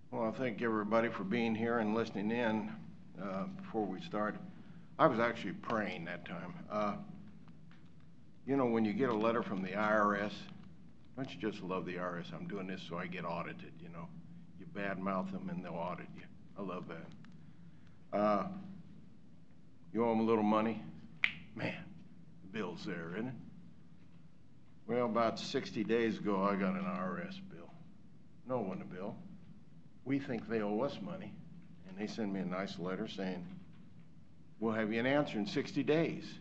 Well, I thank everybody for being here and listening in. Before we start, I was actually praying that time. When you get a letter from the IRS, don't you just love the IRS? I'm doing this so I get audited, you know. You badmouth them and they'll audit you. I love that. You owe them a little money? Man, the bill's there, isn't it? Well, about 60 days ago, I got an IRS bill. No one a bill. We think they owe us money, and they send me a nice letter saying, we'll have you an answer in 60 days.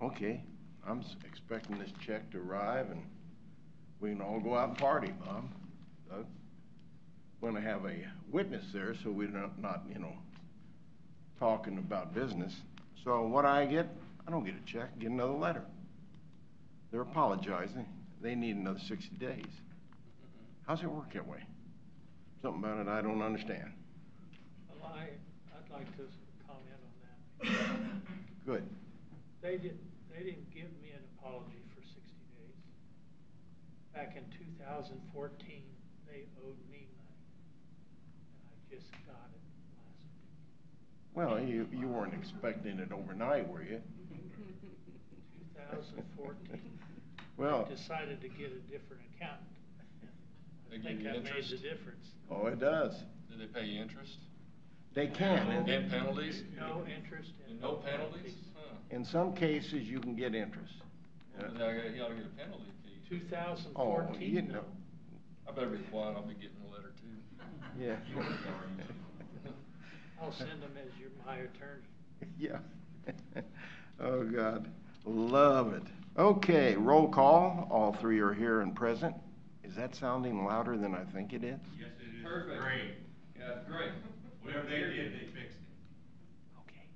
Okay, I'm expecting this check to arrive, and we can all go out and party, Bob. Doug. We're gonna have a witness there, so we're not talking about business. So what I get? I don't get a check, I get another letter. They're apologizing. They need another 60 days. How's it work that way? Something about it I don't understand. Well, I'd like to comment on that. Good. They didn't give me an apology for 60 days. Back in 2014, they owed me money, and I just got it last week. Well, you weren't expecting it overnight, were you? 2014. Well, I decided to get a different accountant. I think that made the difference. Oh, it does. Do they pay you interest? They can. And penalties? No interest and no penalties? Huh. In some cases, you can get interest. Well, he ought to get a penalty fee. 2014. Oh, you know. I better be quiet. I'll be getting a letter too. Yeah. I'll send them as my attorney. Yeah. Oh, God. Love it. Okay, roll call. All three are here and present. Is that sounding louder than I think it is? Yes, it is. Perfect. Great. Yeah, great. Whatever they did, they fixed it. Okay.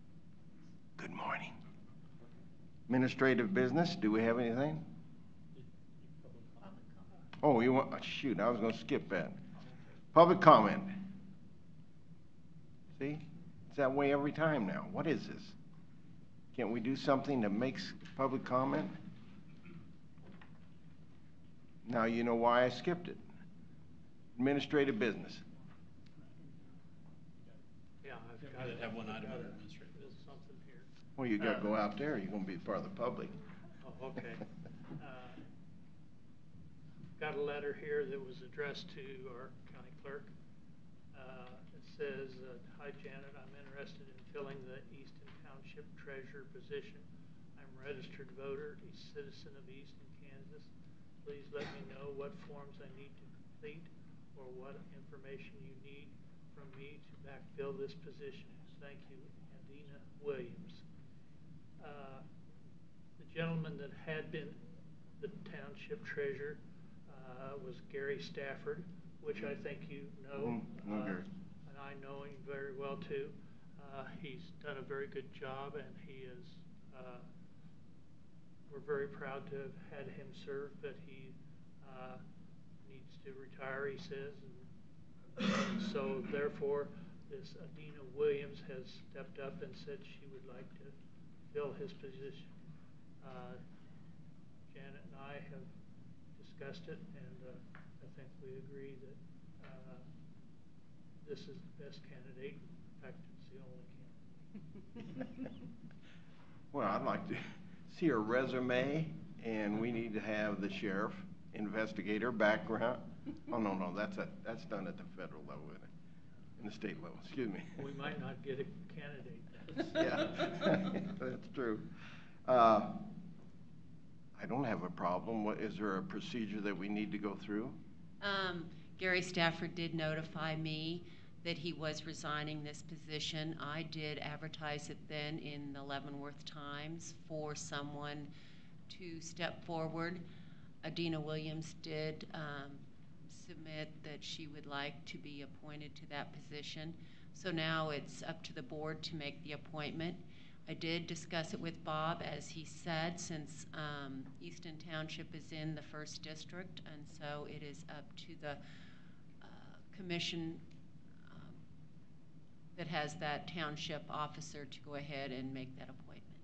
Good morning. Administrative business, do we have anything? Oh, you want, shoot, I was gonna skip that. Public comment. See, it's that way every time now. What is this? Can't we do something that makes public comment? Now you know why I skipped it. Administrative business. Yeah, I did have one item on administrative. There's something here. Well, you gotta go out there. You're gonna be part of the public. Oh, okay. Got a letter here that was addressed to our county clerk. It says, hi Janet, I'm interested in filling the Easton Township Treasurer position. I'm a registered voter, a citizen of Easton, Kansas. Please let me know what forms I need to complete or what information you need from me to backfill this position. Thank you, Adina Williams. The gentleman that had been the township treasurer was Gary Stafford, which I think you know. And I know him very well too. He's done a very good job, and he is. We're very proud to have had him serve, but he needs to retire, he says. And so therefore, this Adina Williams has stepped up and said she would like to fill his position. Janet and I have discussed it, and I think we agree that this is the best candidate. In fact, it's the only candidate. Well, I'd like to see her resume, and we need to have the sheriff, investigator, background. Oh, no, that's done at the federal level, isn't it? In the state level, excuse me. We might not get a candidate. Yeah, that's true. I don't have a problem. Is there a procedure that we need to go through? Gary Stafford did notify me that he was resigning this position. I did advertise it then in the Leavenworth Times for someone to step forward. Adina Williams did submit that she would like to be appointed to that position. So now it's up to the board to make the appointment. I did discuss it with Bob, as he said, since Easton Township is in the 1st District, and so it is up to the commission that has that township officer to go ahead and make that appointment.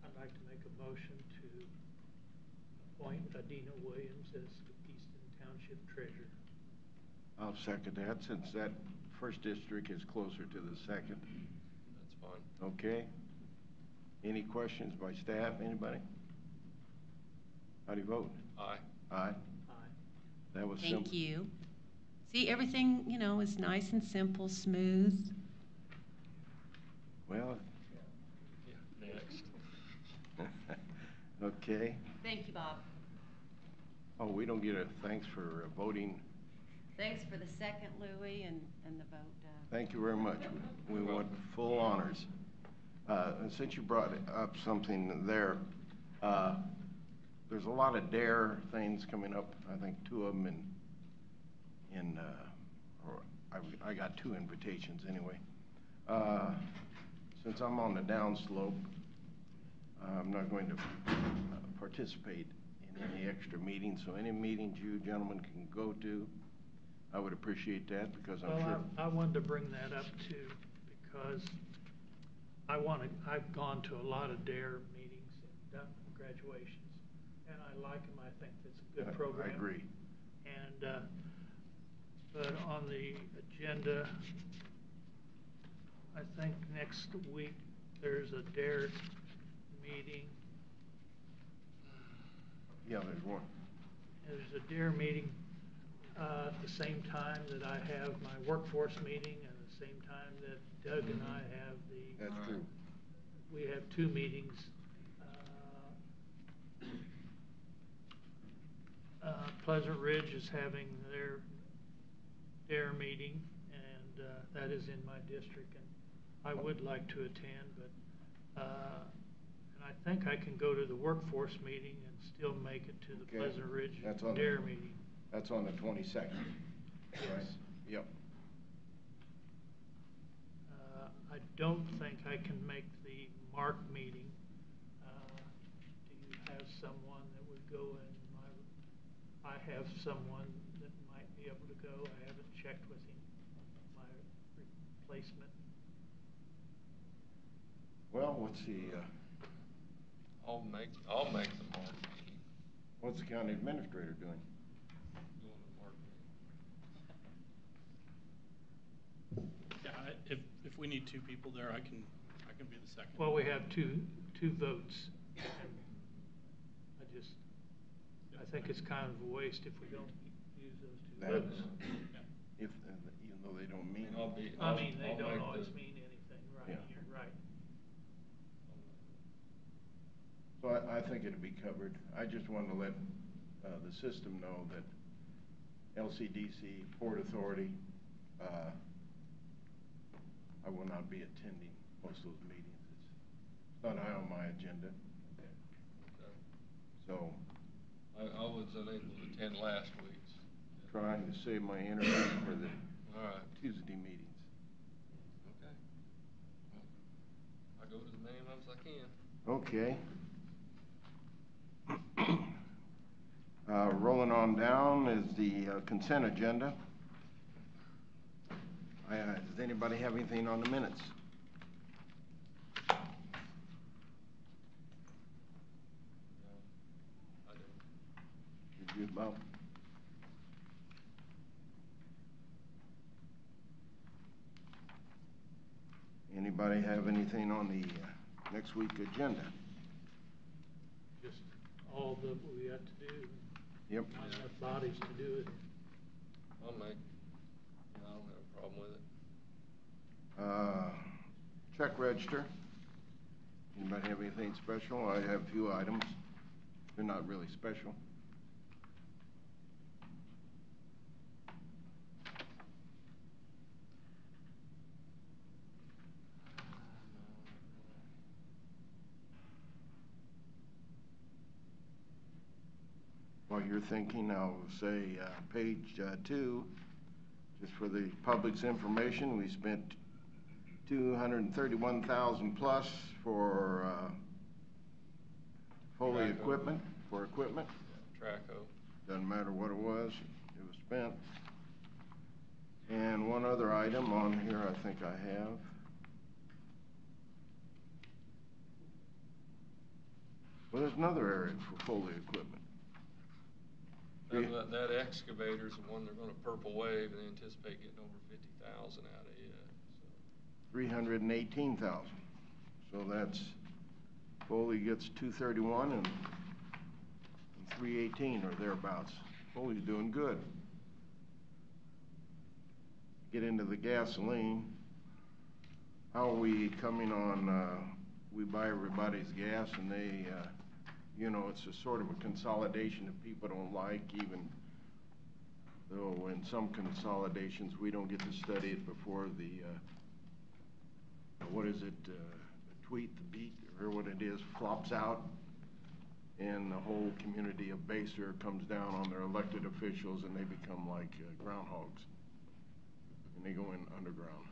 I'd like to make a motion to appoint Adina Williams as Easton Township Treasurer. I'll second that, since that first district is closer to the second. That's fine. Okay. Any questions by staff, anybody? How do you vote? Aye. Aye. Aye. That was simple. Thank you. See, everything, is nice and simple, smooth. Well, Yeah, next. okay. Thank you, Bob. Oh, we don't get a thanks for voting. Thanks for the second, Louis, and the vote. Thank you very much. We want full honors. And since you brought up something there, there's a lot of DARE things coming up. I think 2 of them I got 2 invitations anyway. Since I'm on the downslope, I'm not going to participate in any extra meetings. So any meetings you gentlemen can go to, I would appreciate that, because I'm sure. I wanted to bring that up too, because I've gone to a lot of DARE meetings and done graduations, and I like them. I think it's a good program. I agree. And, but on the agenda, I think next week, there's a DARE meeting. Yeah, there's one. There's a DARE meeting at the same time that I have my workforce meeting, and at the same time that Doug and I have the. That's true. We have 2 meetings. Pleasant Ridge is having their DARE meeting, and that is in my district, and I would like to attend, but and I think I can go to the workforce meeting and still make it to the Okay. Pleasant Ridge That's on DARE meeting. That's on the 22nd. Yes. Right? Yep. I don't think I can make the MARC meeting. Do you have someone that would go in I have someone that might be able to go. I haven't checked with him, my replacement. Well, what's the I'll make the mark meeting. what's the county administrator doing? Going to mark meeting. Yeah, if we need 2 people there, I can be the second. Well, we have two votes. I think it's kind of a waste if we don't use those 2 That- votes. If even though they don't mean. I'll be. I mean, they I'll don't make always the- mean anything, right? Yeah. You're right. So I think it'll be covered. I just wanted to let the system know that LCDC, Port Authority, I will not be attending most of those meetings. It's not high on my agenda. Okay. So I was unable to attend last week's. trying to save my energy for the All right. Tuesday meetings. Okay. Well, I'll go to as many of them as I can. Okay. Rolling on down is the consent agenda. Does anybody have anything on the minutes? No, I don't. Did you, Bob? Anybody have anything on the next week agenda? Just all that we got to do. Yep. Not enough bodies to do it. I don't have a problem with it. Check register. Anybody have anything special? I have a few items. They're not really special. While you're thinking, I'll say page 2, just for the public's information, we spent $231,000 plus for Foley Traco. equipment, for equipment. Yeah, Traco. Doesn't matter what it was spent. And one other item on here I think I have. Well, there's another area for Foley equipment. That excavator's the one they're gonna Purple Wave, and they anticipate getting over 50,000 out of it, so. 318,000. So that's, Foley gets 231 and 318 or thereabouts. Foley's doing good. Get into the gasoline. How are we coming on, we buy everybody's gas and they, you know, it's a sort of a consolidation that people don't like, even though in some consolidations, we don't get to study it before the, what is it, the tweet, the beat, or what it is, flops out, and the whole community of Baser comes down on their elected officials, and they become like groundhogs, and they go in underground.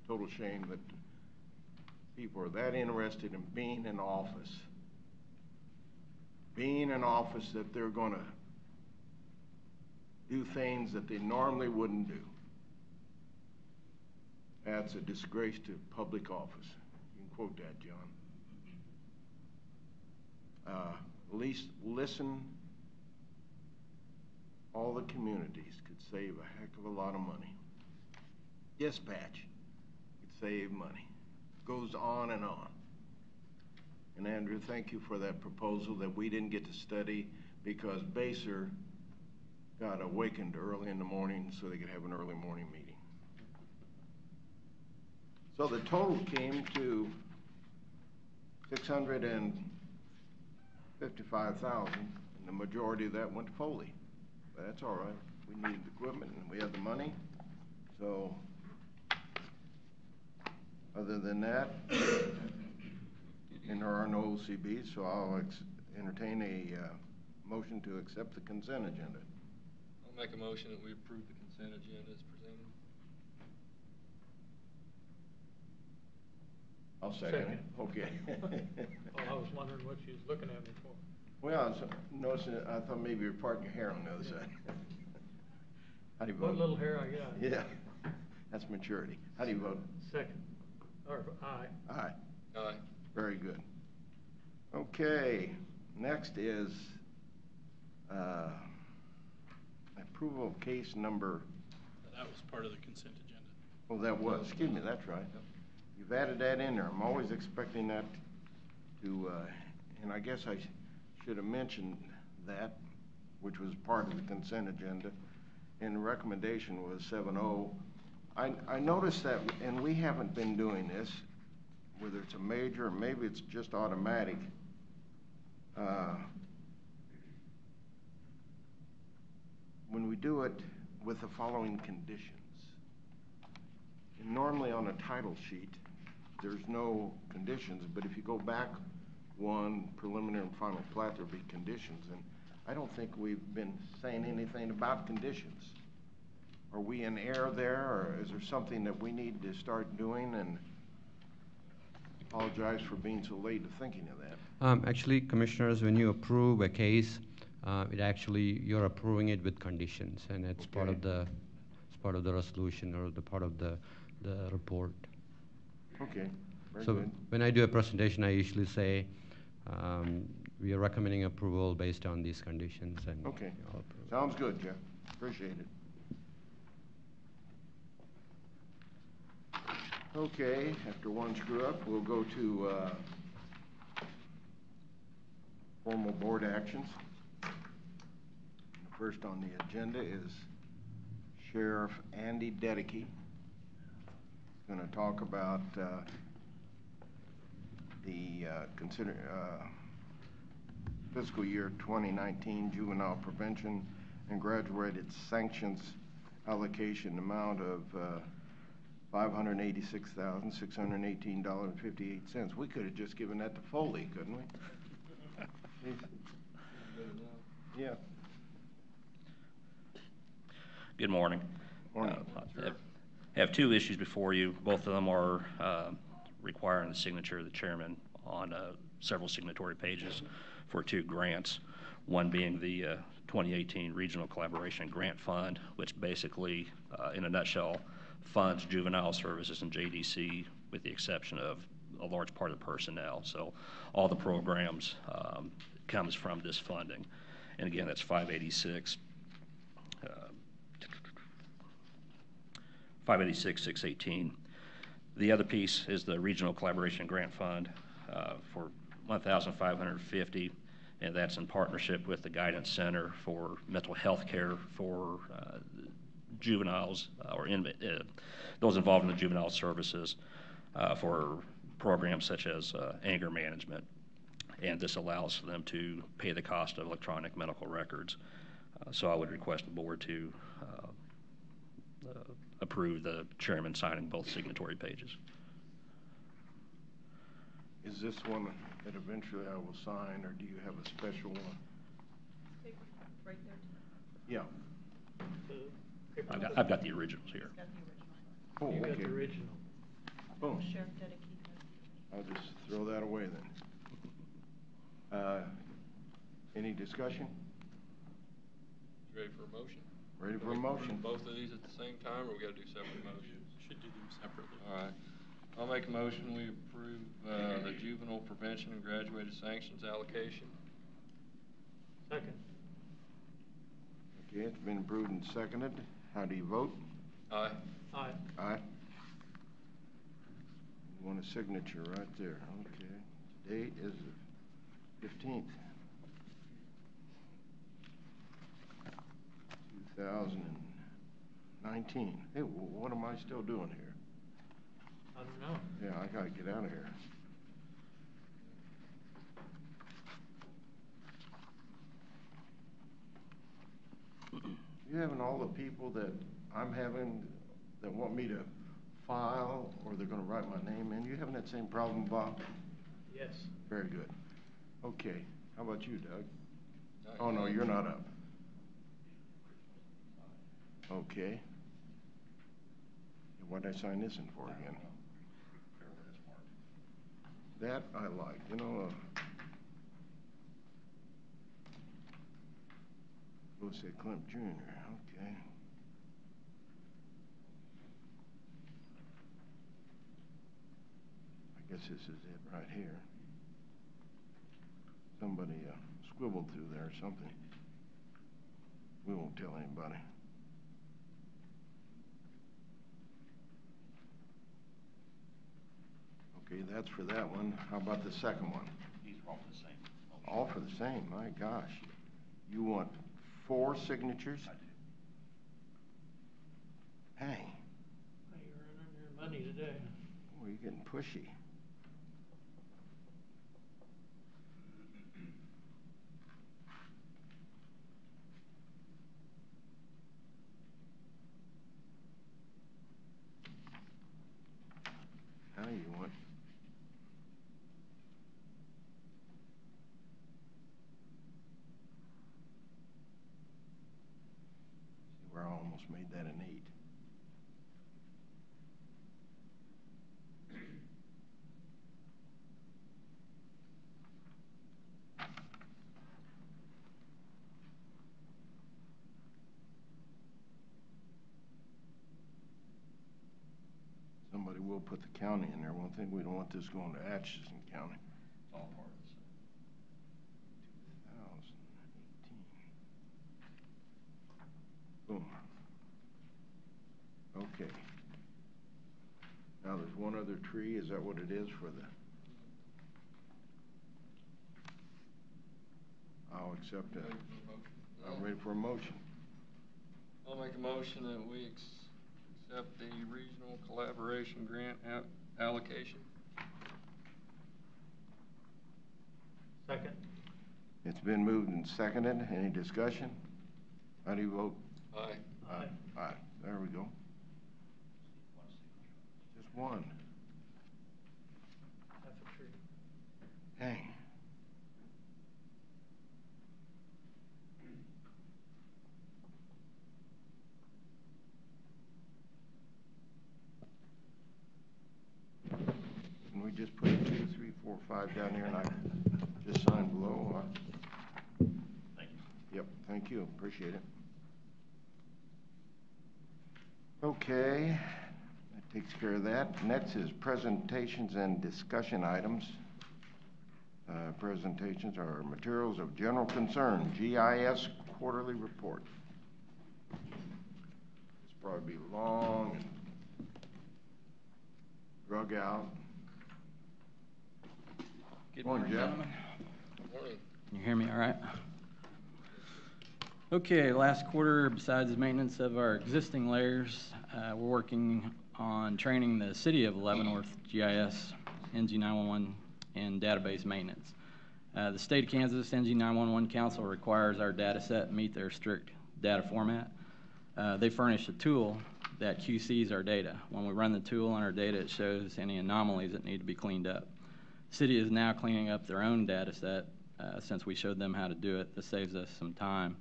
Total shame that people are that interested in being in office, that they're gonna do things that they normally wouldn't do. That's a disgrace to public office. You can quote that, John. At least listen, all the communities could save a heck of a lot of money. Dispatch could save money. Goes on and on. And Andrew, thank you for that proposal that we didn't get to study because Baser got awakened early in the morning so they could have an early morning meeting. So the total came to $655,000, and the majority of that went to Foley. But that's all right. We needed the equipment and we had the money. So other than that, and there are no OCBs, so I'll entertain a motion to accept the consent agenda. I'll make a motion that we approve the consent agenda as presented. I'll second it. Okay. Well, I was wondering what you was looking at me for. Well, I was noticing, I thought maybe you were parting your hair on the other side. How do you vote? What little hair I got. Yeah, that's maturity. How do you vote? Second, or aye. Aye. Aye. Very good. Okay, next is approval of case number. That was part of the consent agenda. Oh, that was. Excuse me. That's right. You've added that in there. I'm always expecting that to, and I guess I should have mentioned that, which was part of the consent agenda, and the recommendation was 7-0. I noticed that, and we haven't been doing this, whether it's a major or maybe it's just automatic. When we do it with the following conditions. And normally on a title sheet, there's no conditions, but if you go back one, preliminary and final plat, there'll be conditions. And I don't think we've been saying anything about conditions. Are we in error there, or is there something that we need to start doing? And apologize for being so late to thinking of that. Actually, commissioners, when you approve a case, you're approving it with conditions, and it's part of the resolution or the part of the report. Okay, very So good. when I do a presentation, I usually say we are recommending approval based on these conditions. And Okay, I'll approve. sounds good, Jeff. Appreciate it. Okay, after one screw up, we'll go to formal board actions. First on the agenda is Sheriff Andy Dedeke. He's going to talk about the fiscal year 2019 juvenile prevention and graduated sanctions allocation amount of $586,618.58. We could have just given that to Foley, couldn't we? Yeah. Good morning. Morning. I have two issues before you. Both of them are requiring the signature of the chairman on several signatory pages for two grants. One being the 2018 Regional Collaboration Grant Fund, which basically, in a nutshell, funds juvenile services in JDC with the exception of a large part of the personnel. So all the programs comes from this funding. And again, that's 586 586,618. The other piece is the Regional Collaboration Grant Fund for $1,550, and that's in partnership with the Guidance Center for Mental Health Care for juveniles or those involved in the juvenile services for programs such as anger management. And this allows them to pay the cost of electronic medical records. So I would request the board to approve the chairman signing both signatory pages. Is this one that eventually I will sign, or do you have a special one? Right there. Yeah. The paper- I've got the originals here. Got the original. Oh, You got okay. the original. Boom. Sheriff Dedekey has. I'll just throw that away then. Any discussion? You ready for a motion? Ready for a Do we motion? approve both of these at the same time, or we gotta do separate motions? Should do them separately. All right. I'll make a motion, we approve, the juvenile prevention and graduated sanctions allocation. Second. Okay, it's been approved and seconded. How do you vote? Aye. Aye. Aye. You want a signature right there, okay. Date is the 15th. 2019. Hey, what am I still doing here? I don't know. Yeah, I gotta get out of here. You having all the people that I'm having that want me to file, or they're gonna write my name in, you having that same problem, Bob? Yes. Very good. Okay, how about you, Doug? Aye. Oh, no, you're not up. Okay. What'd I sign this in for again? That I like, you know, we'll say Clint Jr., okay. I guess this is it right here. Somebody scribbled through there or something. We won't tell anybody. Okay, that's for that one. How about the second one? These are all for the same. All for the same, my gosh. You want 4 signatures? I do. Hey, Well, you're earning your money today. boy, you're getting pushy. Now you want. See where I almost made that an 8. Somebody will put the county in there. One thing, we don't want this going to Atchison County. It's all part of the same. 2018. Boom. Okay. Now there's one other tree. Is that what it is for the? I'll accept that. Ready for a motion? I'm ready for a motion. I'll make a motion that we accept the regional collaboration grant allocation. Second. It's been moved and seconded. Any discussion? How do you vote? Aye. Aye. Aye. There we go. Just one. Half a tree. Hey. Can we just put 2, 3, 4, 5 down here and I just sign below? Thank you. Yep, thank you, appreciate it. Okay, that takes care of that. Next is presentations and discussion items. Presentations are materials of general concern, GIS quarterly report. It's probably be long and drug out. Good Morning, morning, Jeff. gentlemen. Morning. Can you hear me all right? Okay, last quarter, besides maintenance of our existing layers, we're working on training the City of Leavenworth GIS, NG911, and database maintenance. The State of Kansas NG911 Council requires our data set meet their strict data format. They furnish a tool that QCs our data. When we run the tool on our data, it shows any anomalies that need to be cleaned up. The city is now cleaning up their own data set since we showed them how to do it. This saves us some time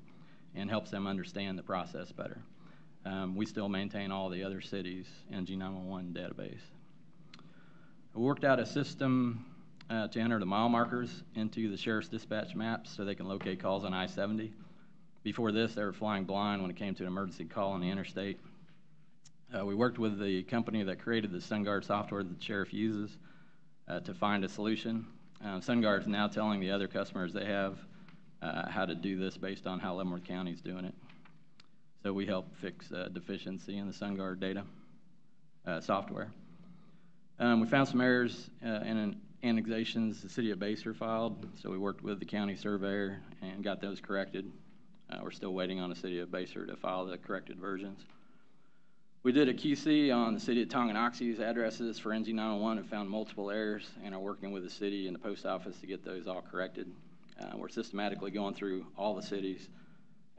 and helps them understand the process better. We still maintain all the other cities' NG911 database. We worked out a system to enter the mile markers into the sheriff's dispatch maps so they can locate calls on I-70. Before this, they were flying blind when it came to an emergency call on the interstate. We worked with the company that created the SunGuard software that the sheriff uses to find a solution. SunGuard's now telling the other customers they have how to do this based on how Leavenworth County's doing it. So we help fix deficiency in the SunGuard data software. We found some errors in annexations the city of Baser filed, so we worked with the county surveyor and got those corrected. We're still waiting on the city of Baser to file the corrected versions. We did a QC on the city of Tonganoxie's addresses for NG911 and found multiple errors and are working with the city and the post office to get those all corrected. We're systematically going through all the cities'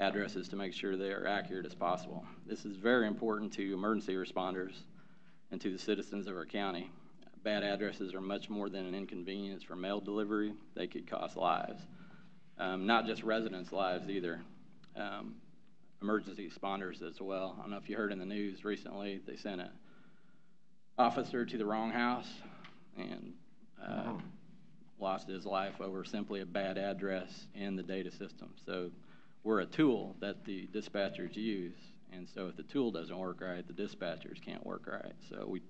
addresses to make sure they are accurate as possible. This is very important to emergency responders and to the citizens of our county. Bad addresses are much more than an inconvenience for mail delivery. They could cost lives. Not just residents' lives either. Emergency responders as well. I don't know if you heard in the news recently, they sent an officer to the wrong house and lost his life over simply a bad address in the data system. So we're a tool that the dispatchers use, and so if the tool doesn't work right, the dispatchers can't work right. So we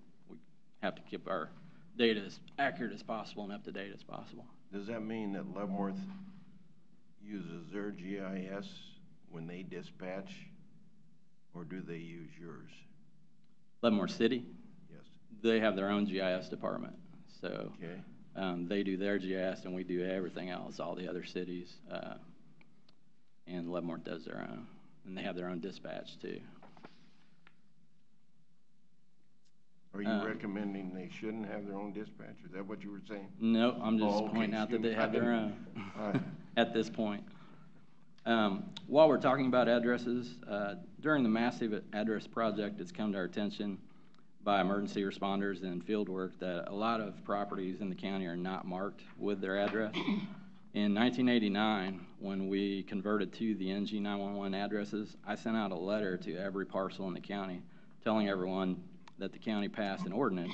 have to keep our data as accurate as possible and up to date as possible. Does that mean that Leavenworth uses their GIS when they dispatch, or do they use yours? Leavenworth City? Yes. They have their own GIS department. So Okay. they do their GIS and we do everything else, all the other cities. And Leavenworth does their own. And they have their own dispatch too. Are you recommending they shouldn't have their own dispatch? Is that what you were saying? No, I'm just Oh, okay. pointing out that they have their own All right. at this point. While we're talking about addresses, during the massive address project, it's come to our attention by emergency responders and field work that a lot of properties in the county are not marked with their address. In 1989, when we converted to the NG911 addresses, I sent out a letter to every parcel in the county telling everyone that the county passed an ordinance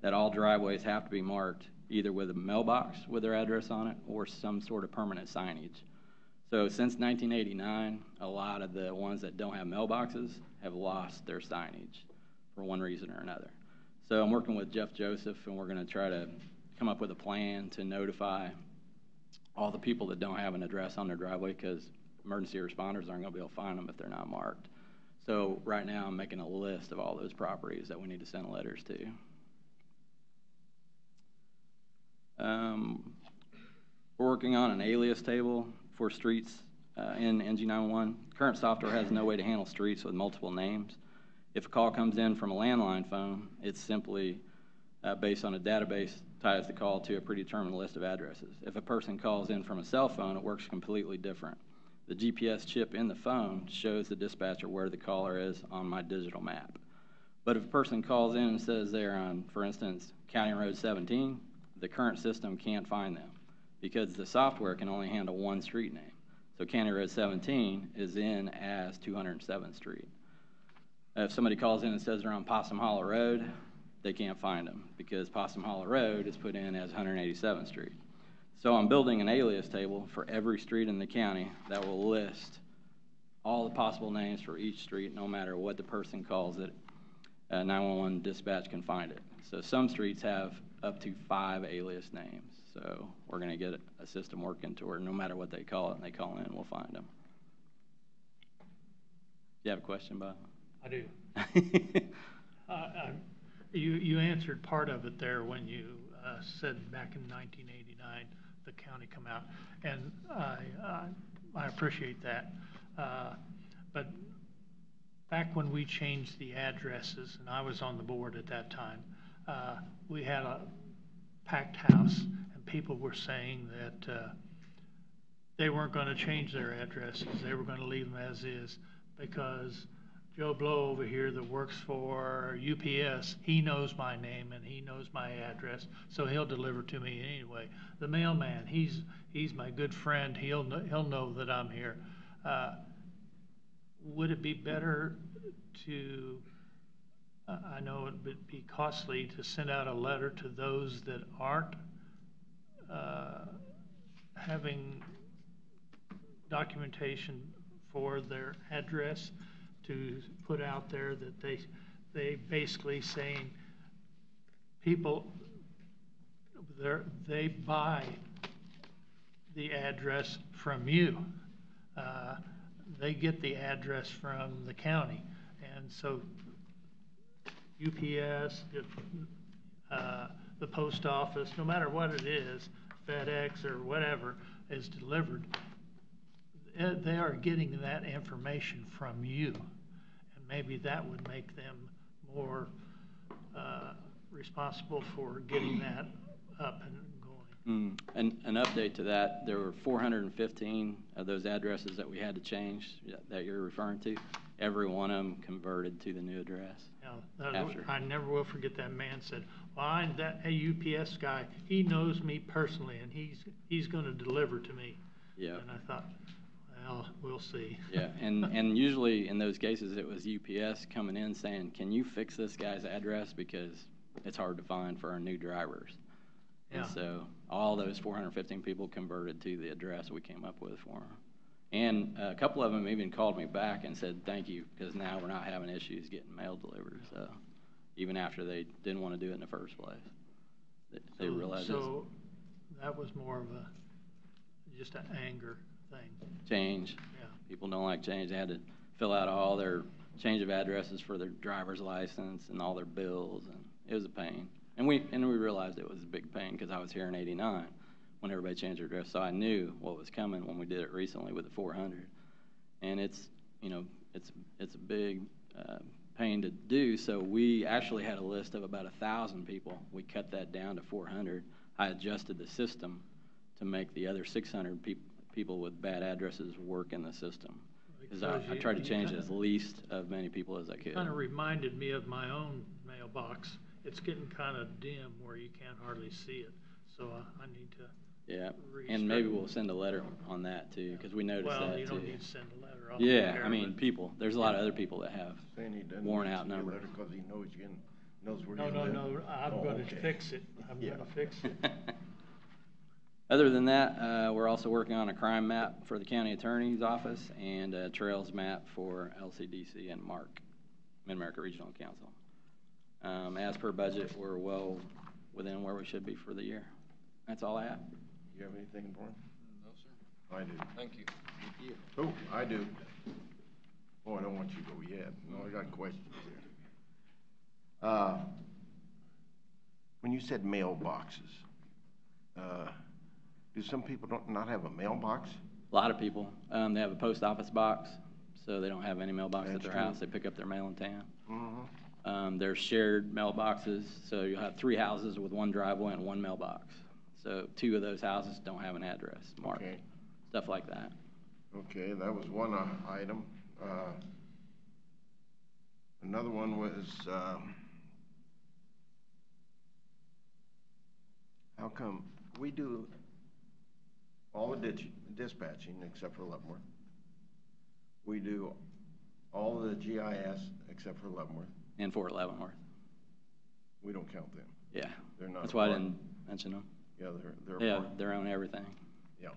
that all driveways have to be marked either with a mailbox with their address on it or some sort of permanent signage. So since 1989, a lot of the ones that don't have mailboxes have lost their signage for one reason or another. So I'm working with Jeff Joseph, and we're going to try to come up with a plan to notify all the people that don't have an address on their driveway, because emergency responders aren't going to be able to find them if they're not marked. So right now I'm making a list of all those properties that we need to send letters to. We're working on an alias table for streets in NG911. Current software has no way to handle streets with multiple names. If a call comes in from a landline phone, it's simply based on a database, ties the call to a predetermined list of addresses. If a person calls in from a cell phone, it works completely different. The GPS chip in the phone shows the dispatcher where the caller is on my digital map. But if a person calls in and says they're on, for instance, County Road 17, the current system can't find them because the software can only handle one street name. So County Road 17 is in as 207th Street. If somebody calls in and says they're on Possum Hollow Road, they can't find them because Possum Hollow Road is put in as 187th Street. So I'm building an alias table for every street in the county that will list all the possible names for each street, no matter what the person calls it. 911 dispatch can find it. So some streets have up to 5 alias names. So we're going to get a system working to where no matter what they call it and they call in, we'll find them. Do you have a question, Bob? I do. You answered part of it there when you said back in 1989, the county come out, and I appreciate that. But back when we changed the addresses, and I was on the board at that time, we had a packed house, and people were saying that they weren't going to change their addresses. They were going to leave them as is because Joe Blow over here that works for UPS, he knows my name and he knows my address, so he'll deliver to me anyway. The mailman, he's my good friend. He'll know that I'm here. Would it be better to, I know it would be costly to send out a letter to those that aren't having documentation for their address, to put out there that they basically saying people, they buy the address from you. They get the address from the county. And so UPS, the post office, no matter what it is, FedEx or whatever is delivered, they are getting that information from you. And maybe that would make them more responsible for getting that up and going. An update to that, there were 415 of those addresses that we had to change that you're referring to. Every one of them converted to the new address. I never will forget that man said, well, that UPS guy, he knows me personally, and he's going to deliver to me. Yeah. And I thought, well, we'll see. Yeah, and usually in those cases, it was UPS coming in saying, can you fix this guy's address because it's hard to find for our new drivers. Yeah. And so all those 415 people converted to the address we came up with for them. And a couple of them even called me back and said, thank you, because now we're not having issues getting mail delivered. So even after they didn't want to do it in the first place, they realized So that was more of just an anger thing. Change. Yeah. People don't like change. They had to fill out all their change of addresses for their driver's license and all their bills, and it was a pain. And we realized it was a big pain because I was here in '89 when everybody changed their address, so I knew what was coming when we did it recently with the 400. And it's a big pain to do. So we actually had a list of about 1,000 people. We cut that down to 400. I adjusted the system to make the other 600 people with bad addresses work in the system. Because I tried to change as least of many people as I could. Kind of reminded me of my own mailbox. It's getting kind of dim where you can't hardly see it. So I need to. Yeah, and maybe we'll send a letter on that too, because we noticed that too. Well, you don't need to send a letter. Yeah, I mean, people. There's a lot of other people that have worn out numbers. Because he knows knows where No, you live. no, I'm going to fix it. I'm going to fix it. Other than that, we're also working on a crime map for the county attorney's office and a trails map for LCDC and Mid-America Regional Council. As per budget, we're well within where we should be for the year. That's all I have. You have anything for him? No, sir. I do. Thank you. Oh, I do. Oh, I don't want you to go yet. No, I got questions here. When you said mailboxes, do some people not have a mailbox? A lot of people. They have a post office box, so they don't have any mailbox at That's their true. house. They pick up their mail in town. Mm-hmm. There's shared mailboxes, so you'll have 3 houses with 1 driveway and 1 mailbox. So 2 of those houses don't have an address marked. Okay. Stuff like that. Okay, that was one item. Another one was, how come we do all the dispatching except for Leavenworth? We do all the GIS except for Leavenworth. And Fort Leavenworth. We don't count them. Yeah. They're not. That's why I part- didn't mention them. Yeah, they're. Yeah, part- they own everything. Yeah.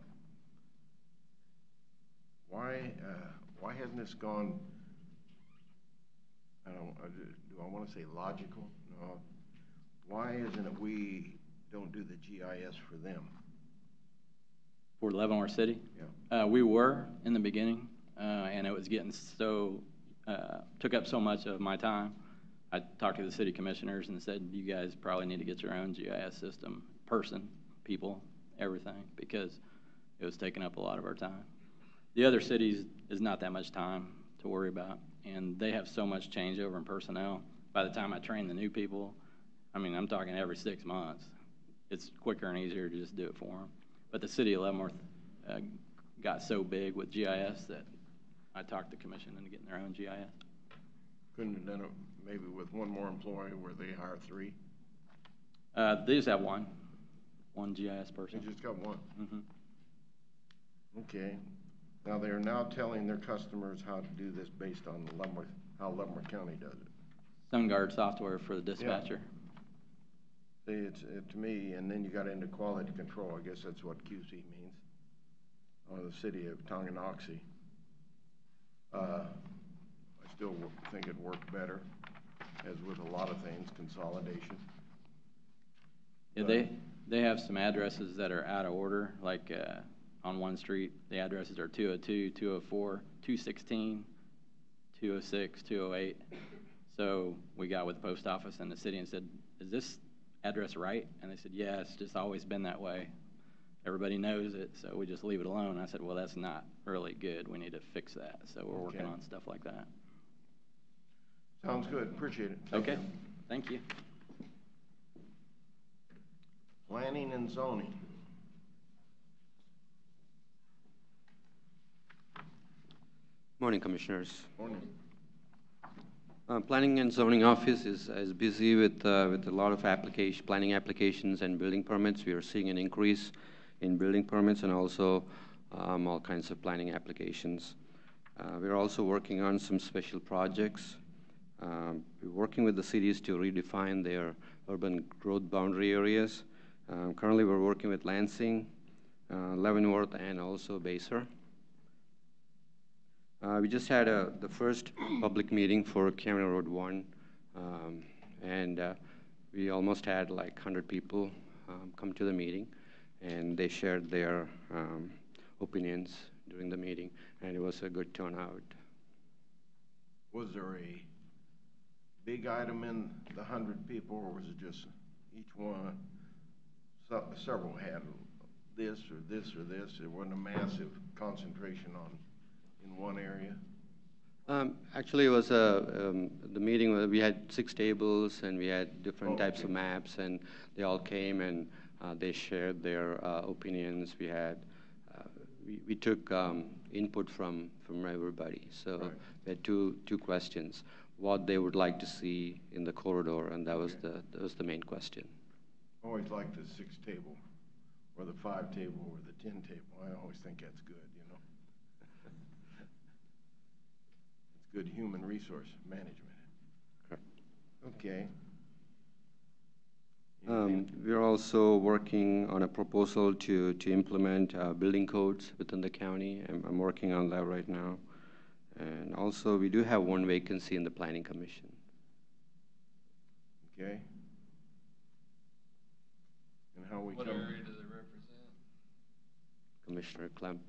Why hasn't this gone, do I want to say logical? No. Why isn't it we don't do the GIS for them? Fort Leavenworth City? Yeah. We were in the beginning, and it was getting so, took up so much of my time. I talked to the city commissioners and said, you guys probably need to get your own GIS system, people, everything, because it was taking up a lot of our time. The other cities is not that much time to worry about, and they have so much changeover in personnel. By the time I train the new people, I mean, I'm talking every 6 months. It's quicker and easier to just do it for them. But the city of Leavenworth got so big with GIS that I talked the commission into getting their own GIS. Couldn't have done it maybe with one more employee where they hire 3? They just have one GIS person. They just got one. Mm-hmm. Okay. Now, they're now telling their customers how to do this based on how Leavenworth County does it. SunGuard software for the dispatcher. See, it's to me, and then you got into quality control. I guess that's what QC means. Or the city of Tonganoxie. I still think it worked better, as with a lot of things, consolidation. Yeah, they have some addresses that are out of order, like on one street, the addresses are 202, 204, 216, 206, 208. So we got with the post office and the city and said, is this address right? And they said, yeah, it's just always been that way. Everybody knows it, so we just leave it alone. I said, well, that's not really good. We need to fix that. So we're working on stuff like that. Sounds good. Appreciate it. Okay. Thank you. Planning and zoning. Morning, Commissioners. Morning. Planning and Zoning Office is busy with a lot of planning applications and building permits. We are seeing an increase in building permits and also all kinds of planning applications. We're also working on some special projects. We're working with the cities to redefine their urban growth boundary areas. Currently, we're working with Lansing, Leavenworth, and also Basehor. We just had the first public meeting for County Road 1, and we almost had like 100 people come to the meeting, and they shared their opinions during the meeting, and it was a good turnout. Was there a big item in the 100 people, or was it just each one? Several had this or this or this. It wasn't a massive concentration in one area. Actually, it was the meeting where we had 6 tables and we had different types of maps, and they all came and they shared their opinions. We took input from everybody. So we had two questions: what they would like to see in the corridor, and that was the main question. I always like the 6 table, or the 5 table, or the 10 table. I always think that's good, you know. It's good human resource management. Correct. Okay. We're also working on a proposal to implement building codes within the county. I'm working on that right now. And also, we do have 1 vacancy in the Planning Commission. Okay. And how we What come? area do they represent? Commissioner Clem.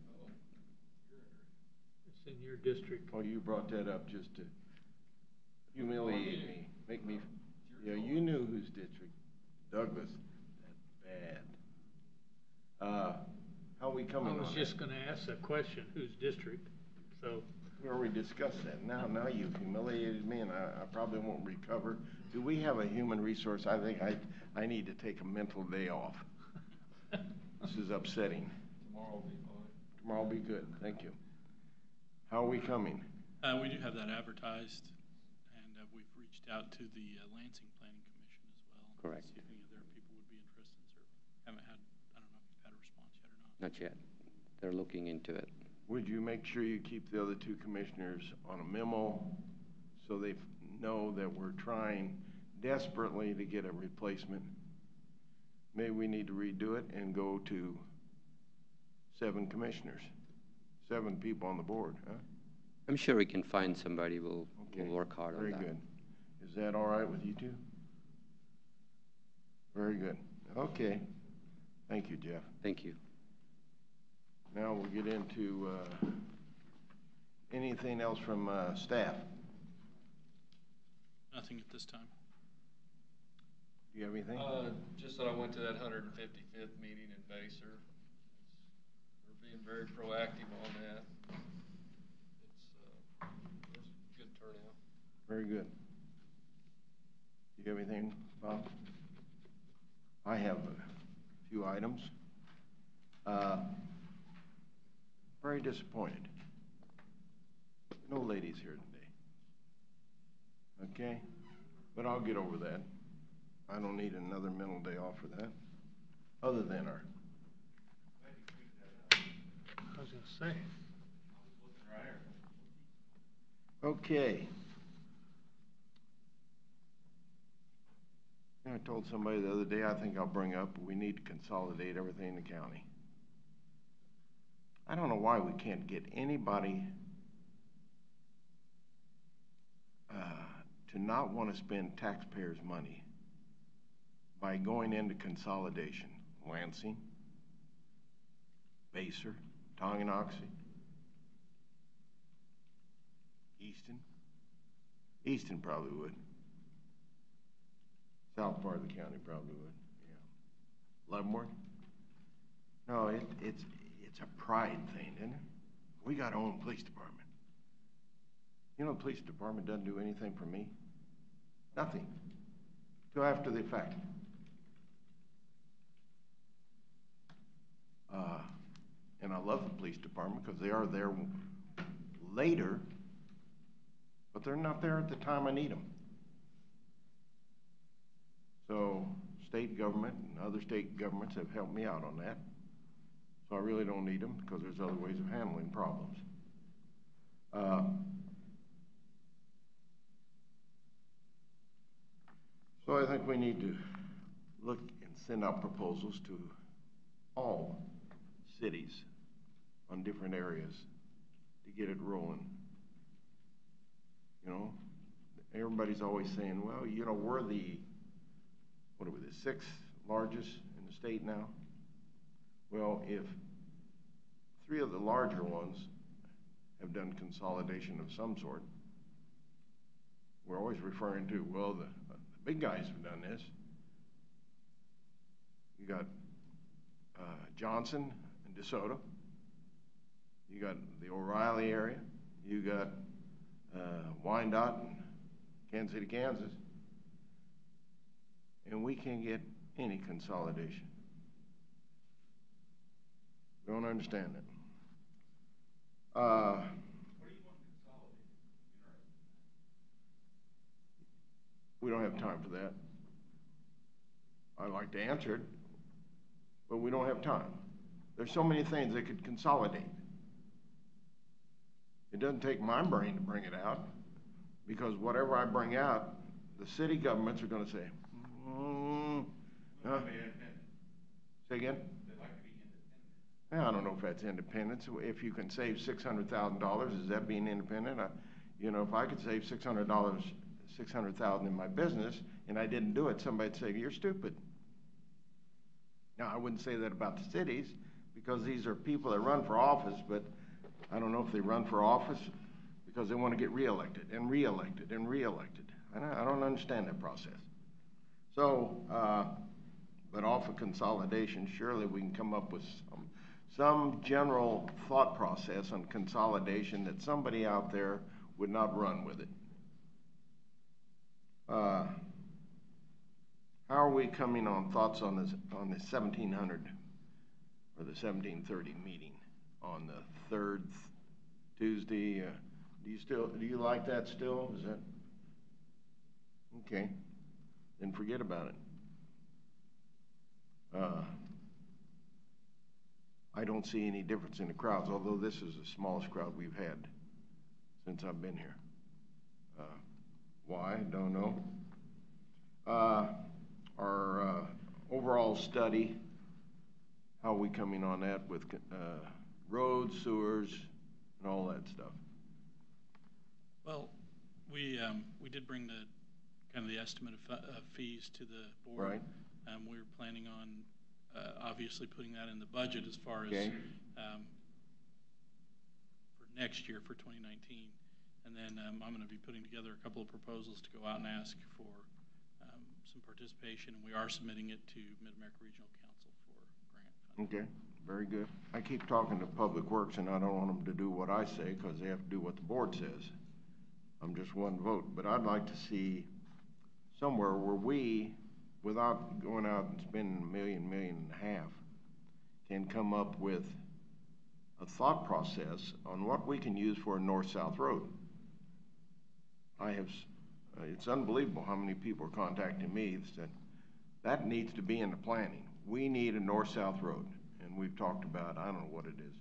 It's in your district. Oh, you brought that up just to humiliate me, make me. Yeah, you knew whose district. Douglas. That's bad. How we coming on I was that? just going to ask that question, whose district? So. We already discussed that. Now you've humiliated me, and I probably won't recover. Do we have a human resource? I think I need to take a mental day off. This is upsetting. Tomorrow will be fine. Tomorrow will be good. Thank you. How are we coming? We do have that advertised, and we've reached out to the Lansing Planning Commission as well. Correct. See if any of their people would be interested in serving. I don't know if you've had a response yet or not. Not yet. They're looking into it. Would you make sure you keep the other 2 commissioners on a memo so they know that we're trying desperately to get a replacement? Maybe we need to redo it and go to 7 commissioners, 7 people on the board, huh? I'm sure we can find somebody. We'll work hard on that. Very good. Is that all right with you 2? Very good. Okay. Thank you, Jeff. Thank you. Now we'll get into anything else from staff. Nothing at this time. Do you have anything? Just that I went to that 155th meeting in Baser. They're being very proactive on that. It was a good turnout. Very good. Do you have anything, Bob? I have a few items. Very disappointed. No ladies here today. Okay? But I'll get over that. I don't need another mental day off for that. Other than our. I was gonna say. Okay. I told somebody the other day, I think I'll bring up, we need to consolidate everything in the county. I don't know why we can't get anybody to not want to spend taxpayers' money by going into consolidation. Lansing, Baser, Tonganoxie, Easton. Easton probably would. South part of the county probably would, yeah. Leavenworth? No, it's a pride thing, isn't it? We got our own police department. You know, the police department doesn't do anything for me. Nothing. Till after the fact. And I love the police department because they are there later, but they're not there at the time I need them. So state government and other state governments have helped me out on that. So I really don't need them because there's other ways of handling problems. So I think we need to look and send out proposals to all cities on different areas to get it rolling. You know, everybody's always saying, well, you know, we're the, what are we, the 6th largest in the state now? Well, if 3 of the larger ones have done consolidation of some sort, we're always referring to, well, the big guys have done this. You got Johnson and DeSoto. You got the O'Reilly area. You got Wyandotte and Kansas City, Kansas. And we can't get any consolidation. Don't understand it. What do you want to consolidate? We don't have time for that. I'd like to answer it, but we don't have time. There's so many things that could consolidate. It doesn't take my brain to bring it out, because whatever I bring out, the city governments are going to say, say again? They like to be independent. Yeah, I don't know if that's independence. If you can save $600,000, is that being independent? You know, if I could save $600,000 in my business and I didn't do it, somebody'd say, you're stupid. Now, I wouldn't say that about the cities, because these are people that run for office, but I don't know if they run for office because they want to get reelected and reelected and reelected. I don't understand that process. So, but off of consolidation, surely we can come up with some general thought process on consolidation that somebody out there would not run with it. How are we coming on thoughts on this, on the 1700 or the 1730 meeting on the 3rd Tuesday? Do you like that still? Is that okay? Then forget about it. I don't see any difference in the crowds, although this is the smallest crowd we've had since I've been here. Why? Don't know. Our overall study, how are we coming on that with roads, sewers, and all that stuff? Well, we did bring the kind of the estimate of fees to the board. Right. We were planning on obviously putting that in the budget as far as Okay. For next year, for 2019. And then I'm going to be putting together a couple of proposals to go out and ask for some participation, and we are submitting it to Mid-America Regional Council for grant funding. Okay, very good. I keep talking to Public Works, and I don't want them to do what I say, because they have to do what the board says. I'm just one vote, but I'd like to see somewhere where we, without going out and spending $1 million, $1.5 million, can come up with a thought process on what we can use for a north-south road. It's unbelievable how many people are contacting me that said, that needs to be in the planning. We need a north-south road. And we've talked about, I don't know what it is,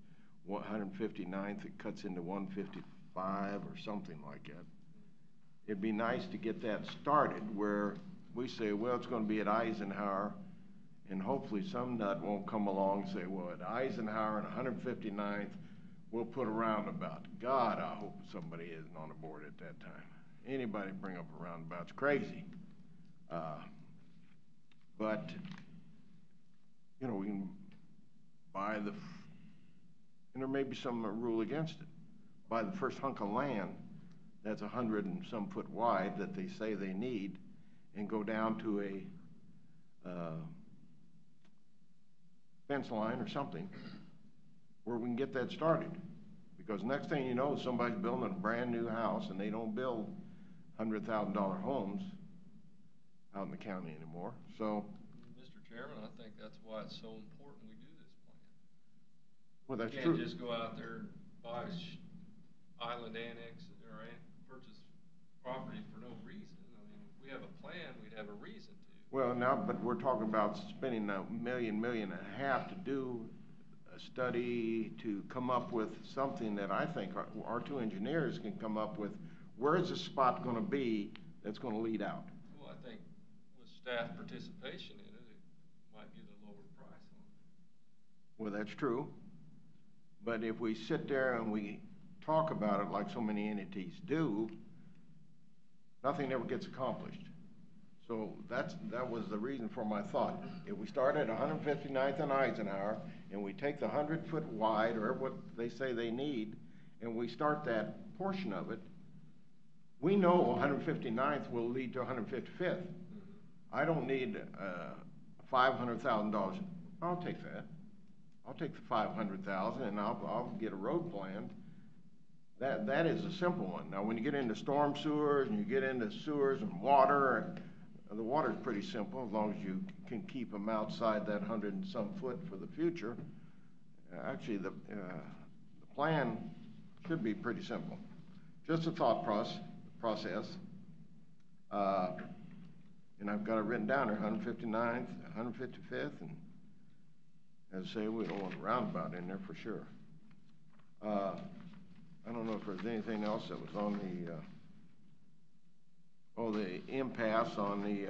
159th, it cuts into 155 or something like that. It'd be nice to get that started where we say, well, it's going to be at Eisenhower, and hopefully some nut won't come along and say, well, at Eisenhower and 159th, we'll put a roundabout. God, I hope somebody isn't on the board at that time. Anybody bring up a roundabout's crazy. But, you know, we can buy and there may be some rule against it, buy the first hunk of land that's 100 and some foot wide that they say they need, and go down to a fence line or something where we can get that started. Because next thing you know, somebody's building a brand new house, and they don't build $100,000 homes out in the county anymore. So, Mr. Chairman, I think that's why it's so important we do this plan. well, that's You true. can't just go out there and buy island annex or purchase property for no reason. I mean, if we have a plan, we'd have a reason to. Well, now, but we're talking about spending $1 million, $1.5 million to do a study to come up with something that I think our two engineers can come up with. Where's the spot going to be that's going to lead out? Well, I think with staff participation in it, it might get a lower price on it. Well, that's true. But if we sit there and we talk about it like so many entities do, nothing ever gets accomplished. So that was the reason for my thought. If we start at 159th and Eisenhower, and we take the 100-foot wide, or what they say they need, and we start that portion of it, we know 159th will lead to 155th. I don't need $500,000. I'll take that. I'll take the $500,000, and I'll get a road planned. That is a simple one. Now, when you get into storm sewers and you get into sewers and water, the water's pretty simple as long as you can keep them outside that 100 and some foot for the future. Actually, the plan should be pretty simple. Just a thought process. And I've got it written down there, 159th, 155th, and as I say, we don't want a roundabout in there for sure. I don't know if there's anything else that was on the impasse on the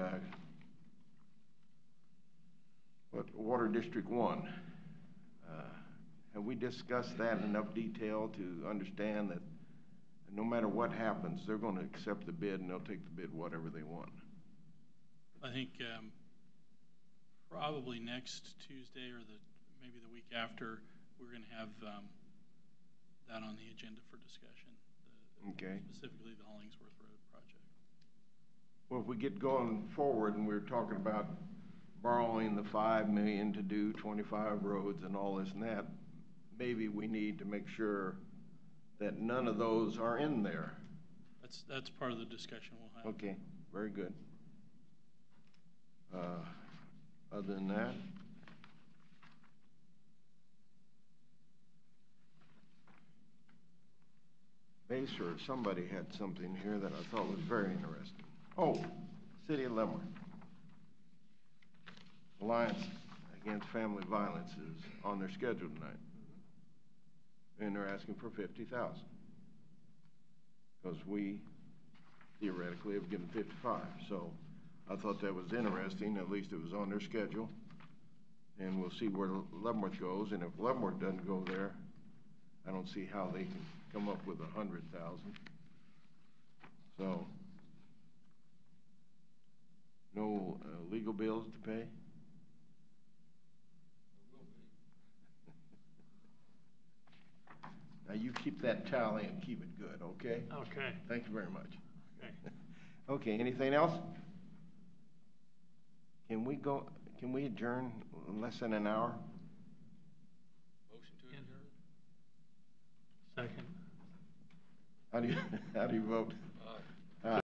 Water District 1. Have we discussed that in enough detail to understand that no matter what happens, they're going to accept the bid and they'll take the bid whatever they want? I think probably next Tuesday or maybe the week after, we're going to have that on the agenda for discussion. Okay. Specifically the Hollingsworth Road project. Well, if we get going forward and we're talking about borrowing the $5 million to do 25 roads and all this and that, maybe we need to make sure that none of those are in there. That's part of the discussion we'll have. Okay, very good. Other than that, Base or somebody had something here that I thought was very interesting. Oh, City of Leavenworth. Alliance Against Family Violence is on their schedule tonight. And they're asking for $50,000. Because we theoretically have given 55. So I thought that was interesting. At least it was on their schedule. And we'll see where Leavenworth goes. And if Leavenworth doesn't go there, I don't see how they can come up with 100,000. So, no legal bills to pay? Now, you keep that tally and keep it good, okay? Okay. Thank you very much. Okay. Okay, anything else? Can we adjourn in less than an hour? Motion to adjourn? Second. How do you vote?